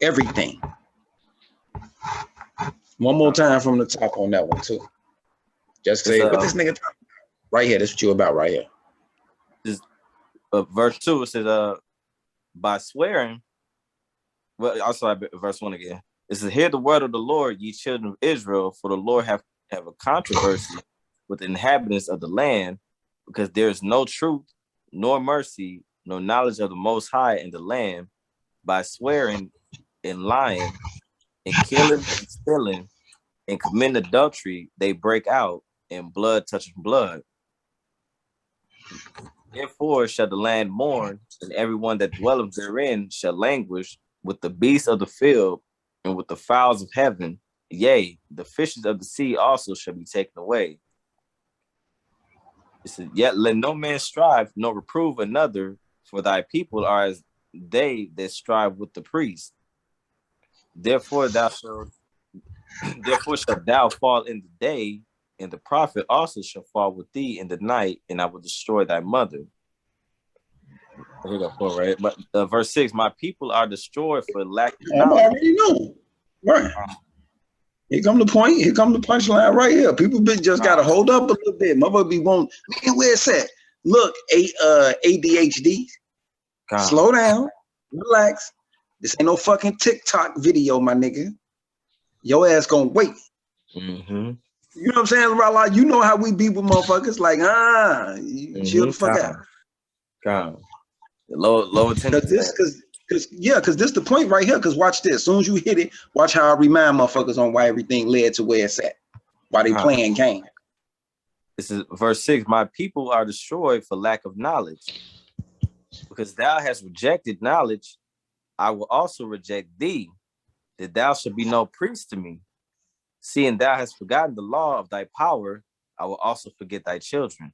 everything. One more time from the top on that one too. Just say, what this nigga talking about? Right here, that's what you about right here. Verse 2, it says, by swearing, well, also verse 1 again. It says, hear the word of the Lord, ye children of Israel, for the Lord have a controversy with the inhabitants of the land, because there is no truth, nor mercy, nor knowledge of the Most High in the land. By swearing and lying and killing and stealing and committing adultery, they break out, and blood touches blood. Therefore shall the land mourn, and everyone that dwelleth therein shall languish with the beasts of the field and with the fowls of heaven. Yea, the fishes of the sea also shall be taken away. It said, yet let no man strive nor reprove another, for thy people are as they that strive with the priest. Therefore shalt thou fall in the day, and the prophet also shall fall with thee in the night, and I will destroy thy mother. Here go for right, but verse 6: my people are destroyed for lack of knowledge. I already know. Right. Here come the point. Here come the punchline right here. People just gotta hold up a little bit. Mother be won't. Man, where it's at? Look, ADHD. Slow down, relax. This ain't no fucking TikTok video, my nigga. Your ass gonna wait. Mm-hmm. You know what I'm saying, Rala? You know how we be with motherfuckers. Like, chill the fuck out. God. Low attention. Because this the point right here. Because watch this. As soon as you hit it, watch how I remind motherfuckers on why everything led to where it's at. Why they playing game. This is verse 6. My people are destroyed for lack of knowledge. Because thou hast rejected knowledge, I will also reject thee, that thou shalt be no priest to me. Seeing thou hast forgotten the law of thy power, I will also forget thy children.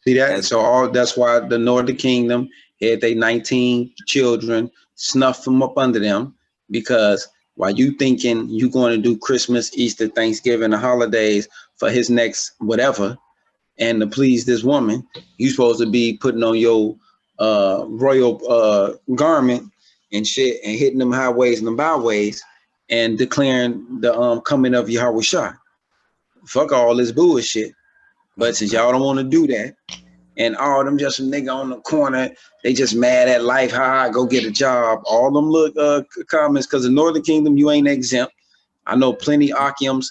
See that? That's why the Northern Kingdom had they 19 children, snuffed them up under them, because while you thinking you going to do Christmas, Easter, Thanksgiving, the holidays for his next whatever, and to please this woman, you supposed to be putting on your royal garment and shit and hitting them highways and them byways and declaring the coming of Yahweh Shah. Fuck all this bullshit. But since y'all don't want to do that, and all them just a nigga on the corner, they just mad at life, go get a job. All them look comments, because in Northern Kingdom, you ain't exempt. I know plenty Akims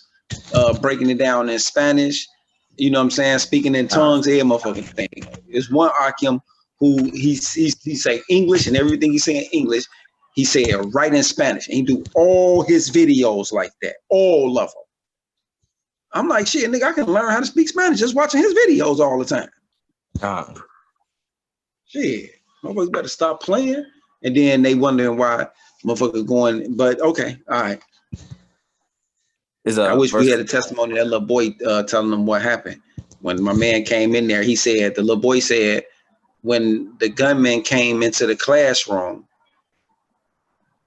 breaking it down in Spanish, you know what I'm saying, speaking in tongues, every motherfucking thing. There's one Akim who he say English, and everything he say in English, he say it right in Spanish. And he do all his videos like that, all of them. I'm like, shit, nigga, I can learn how to speak Spanish just watching his videos all the time. Shit, motherfuckers better stop playing. And then they wondering why motherfuckers going, but okay, all right. I wish we had a testimony of that little boy telling them what happened. When my man came in there, the little boy said, when the gunman came into the classroom,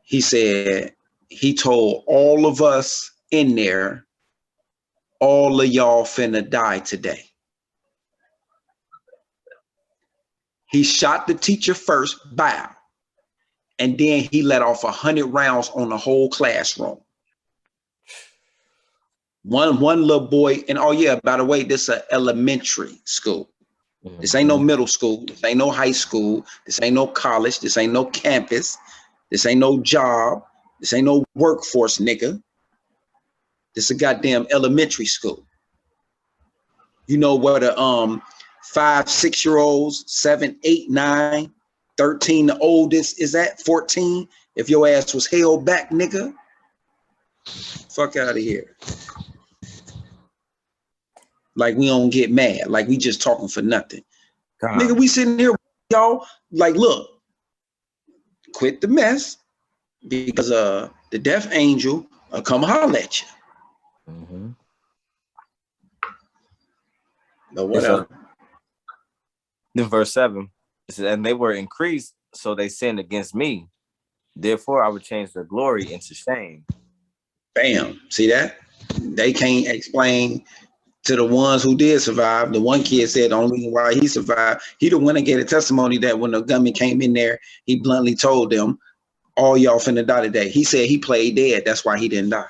he said, he told all of us in there, all of y'all finna die today. He shot the teacher first, bow, and then he let off 100 rounds on the whole classroom. One little boy, and oh yeah, by the way, this is an elementary school. This ain't no middle school. This ain't no high school. This ain't no college. This ain't no campus. This ain't no job. This ain't no workforce, nigga. This is a goddamn elementary school. You know where the 5, 6-year-olds, 7, 8, 9, 13. The oldest is at 14. If your ass was held back, nigga, fuck out of here. Like we don't get mad. Like we just talking for nothing. Nigga, we sitting here, y'all. Like, look, quit the mess because the death angel will come holler at you. Mm-hmm. But whatever. Then verse 7, it says, and they were increased, so they sinned against me. Therefore, I would change their glory into shame. Bam. See that? They can't explain to the ones who did survive. The one kid said the only reason why he survived, he the one that gave a testimony that when the gunman came in there, he bluntly told them, all y'all finna die today. He said he played dead. That's why he didn't die.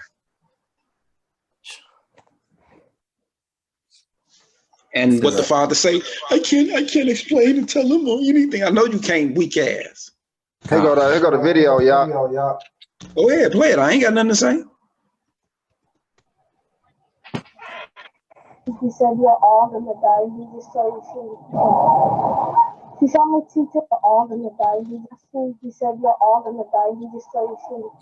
And what the father say, I can't explain and tell him or anything. I know you can't, weak ass. Here go the video, y'all. Go ahead, play it. I ain't got nothing to say. He said you're all gonna die. He just said you shouldn't. He saw my teacher, you're all gonna die. He said you're all gonna die. He just said you shouldn't.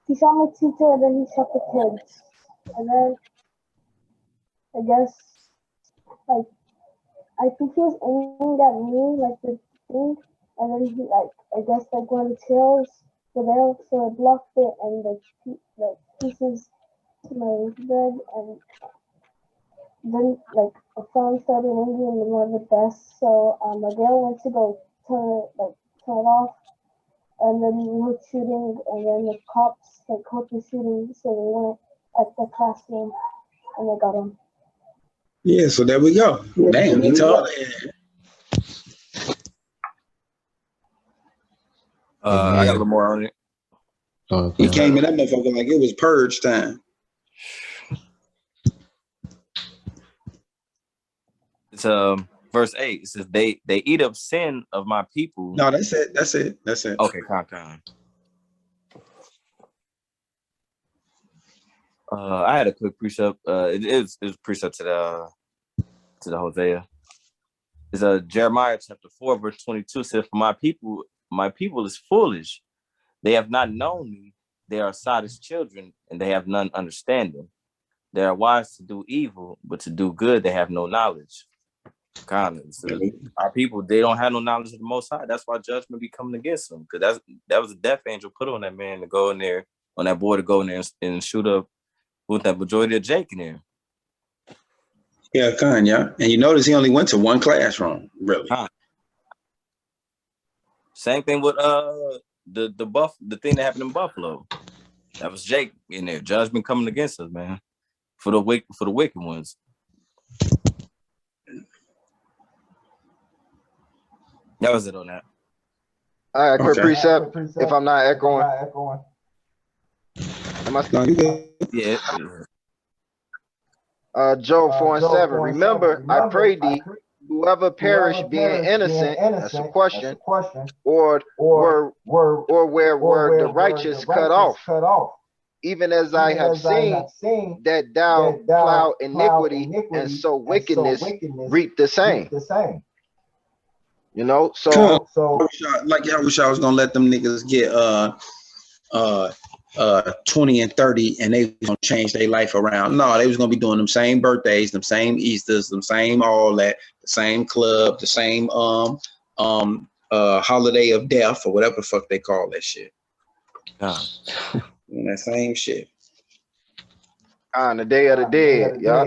He saw my teacher and then he shot the kids. And then I guess like I think he was aiming at me, like the thing, and then he I guess one of the tails were there, so I blocked it and the pieces to my bed, and then a phone started ringing in one of the desks, so my girl went to go turn it off, and then we were shooting, and then the cops heard the shooting, so they went at the classroom and they got him. Yeah, so there we go. Damn, he told I got a little more on it. He came in that motherfucker like it was purge time. It's verse 8. It says they eat up sin of my people. No, that's it. Okay, con. I had a quick precept. It was precept to the Hosea. It's Jeremiah chapter 4, verse 22 says, for my people is foolish. They have not known me. They are sottish children, and they have none understanding. They are wise to do evil, but to do good they have no knowledge. Our people, they don't have no knowledge of the Most High. That's why judgment be coming against them. Because that was a death angel put on that man to go in there, on that boy to go in there and shoot up with that majority of Jake in there. Yeah, yeah. And you notice he only went to one classroom, really. Same thing with the thing that happened in Buffalo. That was Jake in there. Judgment coming against us, man. For the wicked ones. That was it on that. All right, quick precept. If I'm not echoing. Am I still? Yeah. Job 4:7. Remember, I pray thee, whoever perish being innocent, that's a question, or where were the righteous cut off, even as I have seen that thou plow iniquity, and so wickedness reap the same. You know, so I wish I was gonna let them niggas get 20 and 30 and they was gonna change their life around. No, they was gonna be doing them same birthdays, them same Easters, them same all that, the same club, the same holiday of death or whatever the fuck they call that shit. That same shit. On the Day of the Dead, yeah.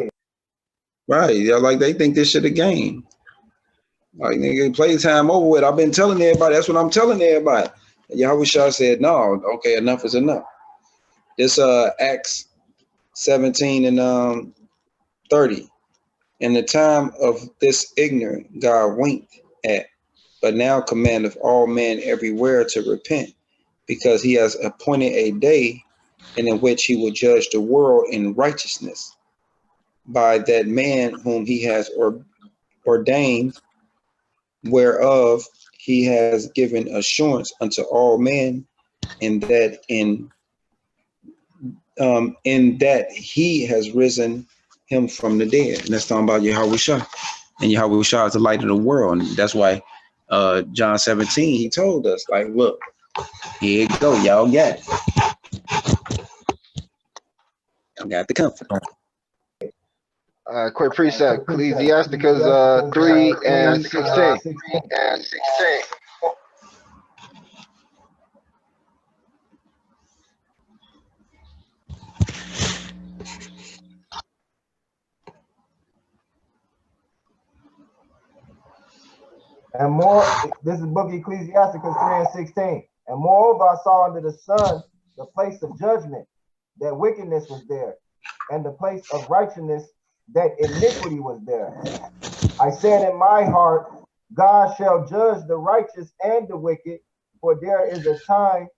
Right, yeah, like they think this shit a game. Like, nigga, playtime over with. I've been telling everybody. That's what I'm telling everybody. Yahweh Shah said, no, okay, enough is enough. This Acts 17 and 30. In the time of this ignorant, God winked at, but now commandeth all men everywhere to repent, because he has appointed a day in which he will judge the world in righteousness by that man whom he has ordained, whereof he has given assurance unto all men, and that in that he has risen him from the dead. And that's talking about Yahweh Shah. And Yahushua is the light of the world. And that's why John 17, he told us, like, look, here you go, y'all got it. Y'all got the comfort. Quick precept, Ecclesiasticus 3:16. And more, this is book of Ecclesiasticus 3:16. And moreover, I saw under the sun the place of judgment, that wickedness was there, and the place of righteousness, that iniquity was there. I said in my heart, God shall judge the righteous and the wicked, for there is a time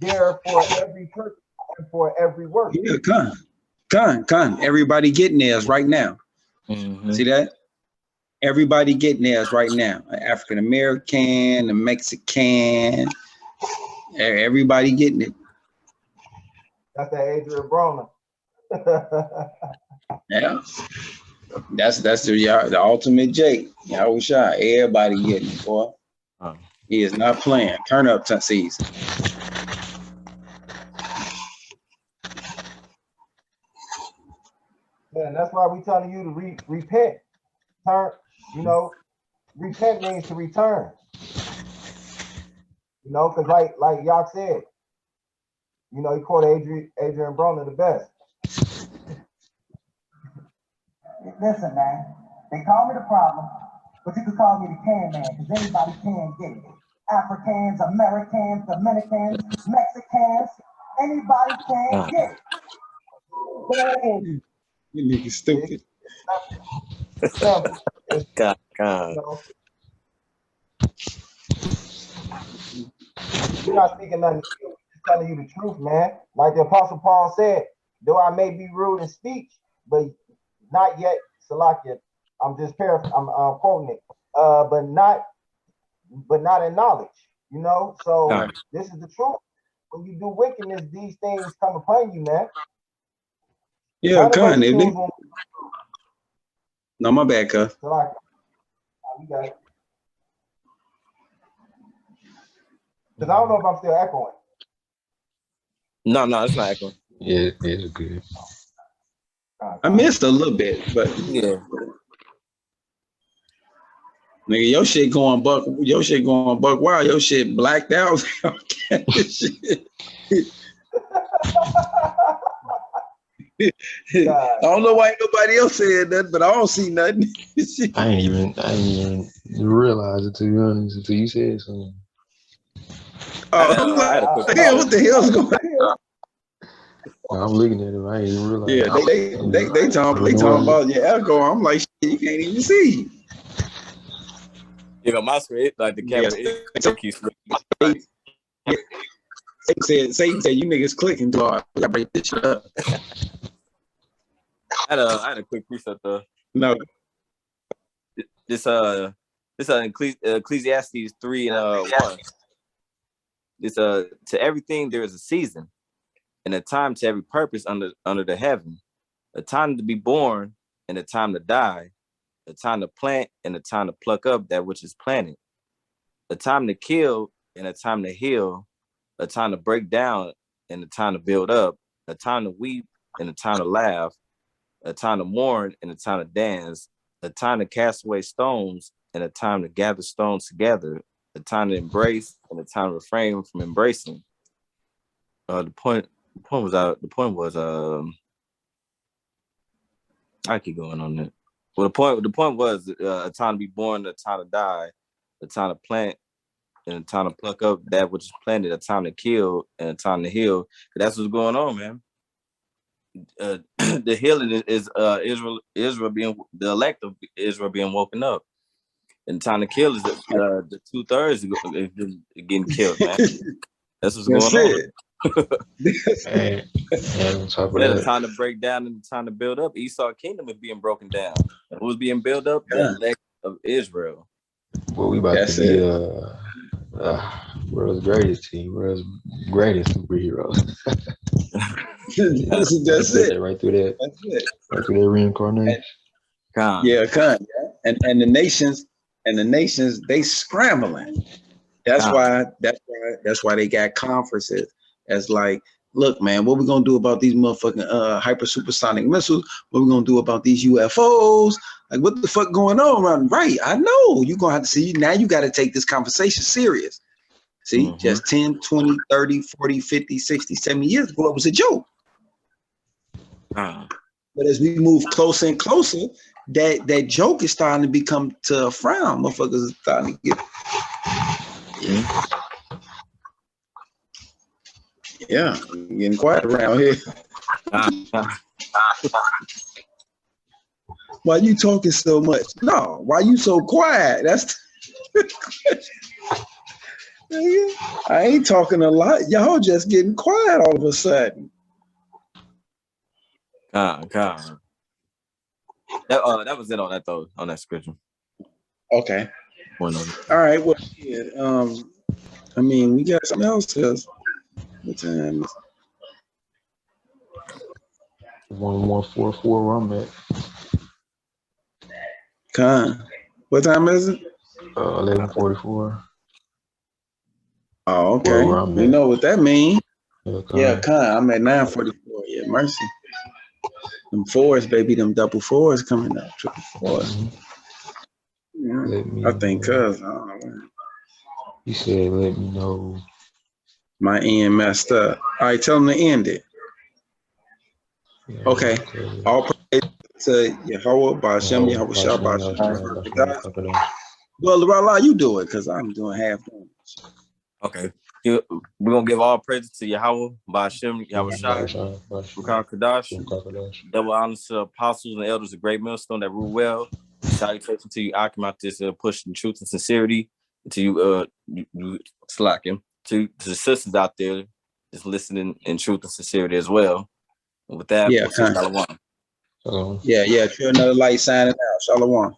there for every purpose and for every work. Yeah, con. Everybody getting theirs right now. Mm-hmm. See that? Everybody getting theirs right now. African American, the Mexican, everybody getting it. That's that Adrian Broner. Yeah. That's the ultimate Jake. Yahushua. Everybody getting it, boy. He is not playing. Turn up season. Yeah, and that's why we telling you to repent. Turn, repent means to return. Because like y'all said, he called Adrian Broner the best. Listen, man, they call me the problem, but you could call me the can man, because anybody can get it. Africans, Americans, Dominicans, Mexicans, anybody can get it. You niggas stupid. God. You're not speaking nothing, just telling you the truth, man. Like the Apostle Paul said, though I may be rude in speech, but not yet, Salakia. I'm just paraphrasing. I'm quoting it. But not in knowledge. So this is the truth. When you do wickedness, these things come upon you, man. Yeah, con. No, my bad, cuz. Salakia. You got it. Because I don't know if I'm still echoing. No, it's not echoing. Yeah, it's good. I missed a little bit, but yeah. Nigga, your shit going buck wild. Your shit blacked out. I don't know why nobody else said that, but I don't see nothing. I ain't even realize it, to be honest, until you said something. I'm like, damn, what the hell's going on? I'm looking at him. I ain't even realize. Yeah, they talking about your echo. I'm like, shit, you can't even see. My screen, like the camera, Satan said, you niggas clicking too hard. I break this shit up. I had a quick precept though. No. This Ecclesiastes 3:1. This to everything there is a season, and a time to every purpose under the heaven, a time to be born and a time to die, a time to plant and a time to pluck up that which is planted, a time to kill and a time to heal, a time to break down and a time to build up, a time to weep and a time to laugh, a time to mourn and a time to dance, a time to cast away stones and a time to gather stones together, a time to embrace and a time to refrain from embracing. The point was I keep going on that. Well, the point was a time to be born, a time to die, a time to plant, and a time to pluck up that which is planted, a time to kill, and a time to heal. That's what's going on, man. The healing is Israel being the elect of Israel being woken up, and time to kill is the 2/3 getting killed, man. That's what's going on. And talk about the time to break down and the time to build up. Esau kingdom is being broken down. Who was being built up? The elect of Israel. Well, we about to be world's greatest team, world's greatest superheroes. That's it. Right through that. That's it. Right through that reincarnation. Con. Yeah, Khan. Yeah. And the nations they scrambling. That's why they got conferences as like, look, man, what we gonna do about these motherfucking hyper supersonic missiles? What we gonna do about these UFOs? Like, what the fuck going on around? Right, I know you're gonna have to see. Now you got to take this conversation serious. See, just 10, 20, 30, 40, 50, 60, 70 years ago, it was a joke. But as we move closer and closer, that joke is starting to become to a frown. Motherfuckers are starting to get. Yeah, getting quiet around here. Why you talking so much? No, why you so quiet? That's I ain't talking a lot. Y'all just getting quiet all of a sudden. That was it on that though, on that scripture. Okay. All right. Well, yeah, I mean, we got something else to us. What time is it? 1144 where I'm at. Con. What time is it? 1144. Oh, okay. You know what that means. Yeah, Con. I'm at 944. Yeah, mercy. Them fours, baby, them double fours coming up. Triple fours. Yeah. I think cuz. I don't know. He said, let me know. My end messed up. All right, tell them to end it. Okay. All praise to Yahweh, Ba'ashem, Yahweh Shah, Ba'ashem. Well, Rala, you do it, because I'm doing half done. Okay. We're going to give all praise to Yahweh, Ba'ashem, Yahweh Shah, Rukar Kadash. Double honors to the apostles and elders of Great Millstone that rule well. Salutation to you, Akim, out this pushing truth and sincerity. To you, slacking. To the sisters out there, just listening in truth and sincerity as well. And with that, yeah, Shalom. Yeah, true another light signing out. Shalom.